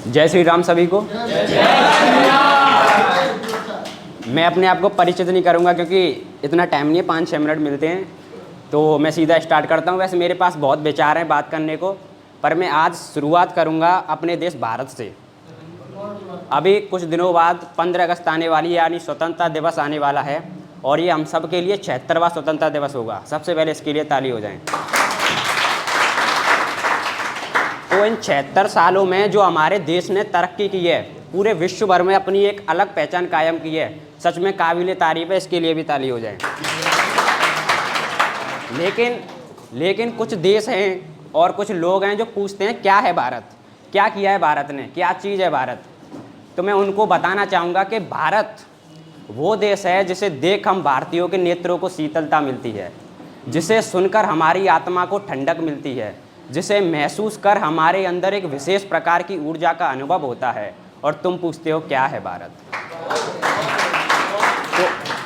जय श्री राम सभी को। मैं अपने आप को परिचित नहीं करूंगा क्योंकि इतना टाइम नहीं है, 5-6 मिनट मिलते हैं, तो मैं सीधा स्टार्ट करता हूं। वैसे मेरे पास बहुत विचार हैं बात करने को, पर मैं आज शुरुआत करूंगा अपने देश भारत से। अभी कुछ दिनों बाद 15 अगस्त आने वाली है, यानी स्वतंत्रता दिवस आने वाला है, और ये हम सब के लिए 76वां स्वतंत्रता दिवस होगा। सबसे पहले इसके लिए ताली हो जाए। तो इन 76 सालों में जो हमारे देश ने तरक्की की है, पूरे विश्व भर में अपनी एक अलग पहचान कायम की है, सच में काबिल तारीफ है। इसके लिए भी ताली हो जाए। लेकिन कुछ देश हैं और कुछ लोग हैं जो पूछते हैं क्या है भारत, क्या किया है भारत ने, क्या चीज़ है भारत। तो मैं उनको बताना चाहूँगा कि भारत वो देश है जिसे देख हम भारतीयों के नेत्रों को शीतलता मिलती है, जिसे सुनकर हमारी आत्मा को ठंडक मिलती है, जिसे महसूस कर हमारे अंदर एक विशेष प्रकार की ऊर्जा का अनुभव होता है। और तुम पूछते हो क्या है भारत।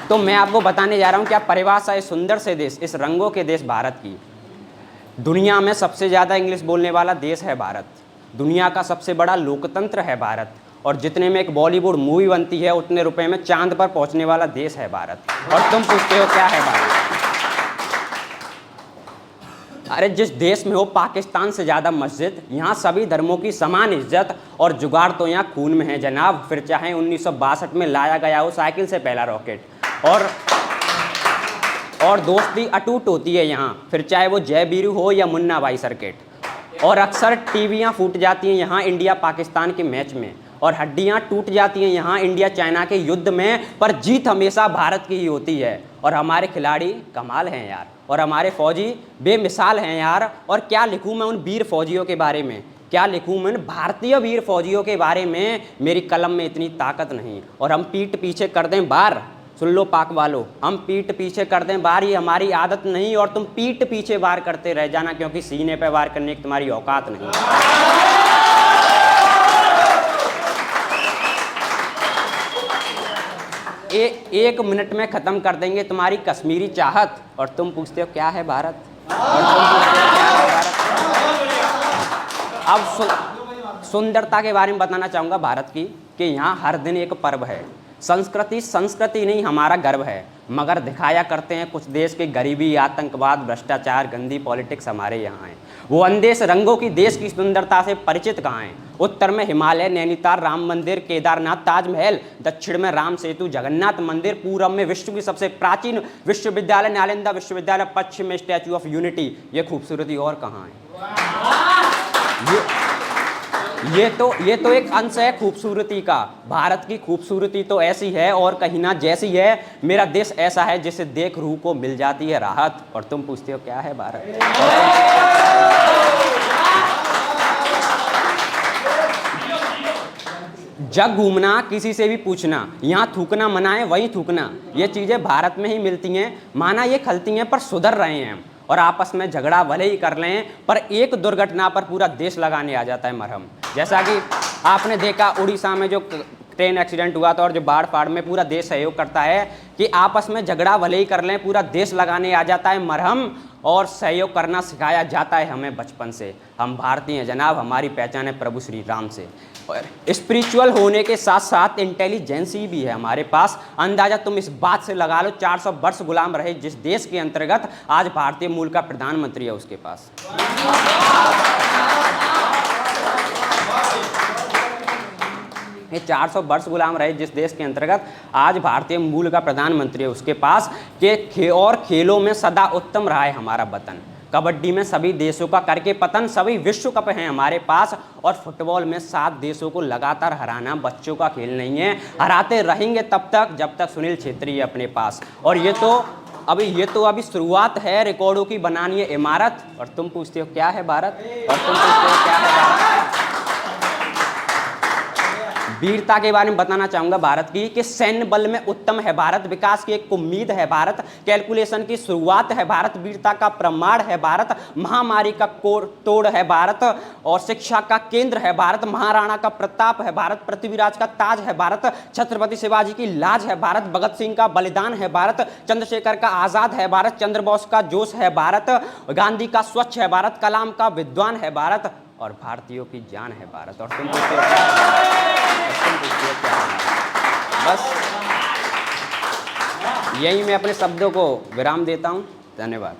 तो मैं आपको बताने जा रहा हूँ क्या परिभाषा इस सुंदर से देश, इस रंगों के देश भारत की। दुनिया में सबसे ज़्यादा इंग्लिश बोलने वाला देश है भारत, दुनिया का सबसे बड़ा लोकतंत्र है भारत, और जितने में एक बॉलीवुड मूवी बनती है उतने रुपए में चांद पर पहुंचने वाला देश है भारत। और तुम पूछते हो क्या है भारत। अरे जिस देश में हो पाकिस्तान से ज़्यादा मस्जिद, यहाँ सभी धर्मों की समान इज्जत, और जुगाड़ तो यहाँ खून में है जनाब। फिर चाहे 1962 में लाया गया हो साइकिल से पहला रॉकेट, और दोस्ती अटूट होती है यहाँ, फिर चाहे वो जय बीरू हो या मुन्ना भाई सर्किट। और अक्सर टीवियाँ फूट जाती हैं यहाँ इंडिया पाकिस्तान के मैच में, और हड्डियाँ टूट जाती हैं यहाँ इंडिया चाइना के युद्ध में, पर जीत हमेशा भारत की ही होती है। और हमारे खिलाड़ी कमाल हैं यार, और हमारे फौजी बेमिसाल हैं यार। और क्या लिखूं मैं उन वीर फौजियों के बारे में, क्या लिखूं मैं भारतीय वीर फौजियों के बारे में। मेरी कलम में इतनी ताकत नहीं, और हम पीठ पीछे कर दें बार। सुन लो पाक वालों, हम पीठ पीछे कर दें बार, ये हमारी आदत नहीं। और तुम पीठ पीछे वार करते रह जाना, क्योंकि सीने पे वार करने की तुम्हारी औकात नहीं। एक मिनट में ख़त्म कर देंगे तुम्हारी कश्मीरी चाहत। और तुम पूछते हो क्या है भारत। अब सुंदरता के बारे में बताना चाहूँगा भारत की, कि यहाँ हर दिन एक पर्व है। संस्कृति नहीं, हमारा गर्व है। मगर दिखाया करते हैं कुछ देश के गरीबी, आतंकवाद, भ्रष्टाचार, गंदी पॉलिटिक्स हमारे यहाँ है। वो अंधेश रंगों की देश की सुंदरता से परिचित कहाँ हैं। उत्तर में हिमालय, नैनीताल, राम मंदिर, केदारनाथ, ताजमहल, दक्षिण में राम सेतु, जगन्नाथ मंदिर, पूरब में विश्व की सबसे प्राचीन विश्वविद्यालय नालंदा विश्वविद्यालय, पश्चिम में स्टैच्यू ऑफ यूनिटी। ये खूबसूरती और कहाँ है। ये तो एक अंश है खूबसूरती का। भारत की खूबसूरती तो ऐसी है और कहीं ना जैसी है। मेरा देश ऐसा है जिसे देख रूह को मिल जाती है राहत। और तुम पूछते हो क्या है भारत। जग घूमना, किसी से भी पूछना, यहाँ थूकना मना है, वहीं थूकना, ये चीज़ें भारत में ही मिलती हैं। माना ये खलती हैं पर सुधर रहे हैं, और आपस में झगड़ा भले ही कर लें, पर एक दुर्घटना पर पूरा देश लगाने आ जाता है मरहम। जैसा कि आपने देखा उड़ीसा में जो ट्रेन एक्सीडेंट हुआ था, और जो बाढ़ फाड़ में पूरा देश सहयोग करता है कि आपस में झगड़ा भले ही कर लें, पूरा देश लगाने आ जाता है मरहम। और सहयोग करना सिखाया जाता है हमें बचपन से। हम भारतीय हैं जनाब, हमारी पहचान है प्रभु श्री राम से। और स्पिरिचुअल होने के साथ साथ इंटेलिजेंसी भी है हमारे पास। अंदाजा तुम इस बात से लगा लो, 400 वर्ष गुलाम रहे जिस देश के अंतर्गत, आज भारतीय मूल का प्रधानमंत्री है उसके पास। ये 400 वर्ष गुलाम रहे जिस देश के अंतर्गत, आज भारतीय मूल का प्रधानमंत्री है उसके पास। और खेलों में सदा उत्तम रहा है हमारा वतन। कबड्डी में सभी देशों का करके पतन, सभी विश्व कप हैं हमारे पास। और फुटबॉल में 7 देशों को लगातार हराना बच्चों का खेल नहीं है। हराते रहेंगे तब तक जब तक सुनील छेत्री है अपने पास। और ये तो अभी शुरुआत है, रिकॉर्डों की बनानी है इमारत। और तुम पूछते हो क्या है भारत। और तुम पूछते हो क्या है भारत। वीरता के बारे में बताना चाहूँगा भारत की, कि सैन्य बल में उत्तम है भारत, विकास की एक उम्मीद है भारत, कैलकुलेशन की शुरुआत है भारत, वीरता का प्रमाण है भारत, महामारी का तोड़ है भारत, और शिक्षा का केंद्र है भारत, महाराणा का प्रताप है भारत, पृथ्वीराज का ताज है भारत, छत्रपति शिवाजी की लाज है भारत, भगत सिंह का बलिदान है भारत, चंद्रशेखर का आज़ाद है भारत, चंद्र बोस का जोश है भारत, गांधी का स्वच्छ है भारत, कलाम का विद्वान है भारत। और भारतीयों की जान है भारत। और तुम पूछते हो क्या है? और तुम पूछते हो क्या है? बस यही मैं अपने शब्दों को विराम देता हूँ। धन्यवाद।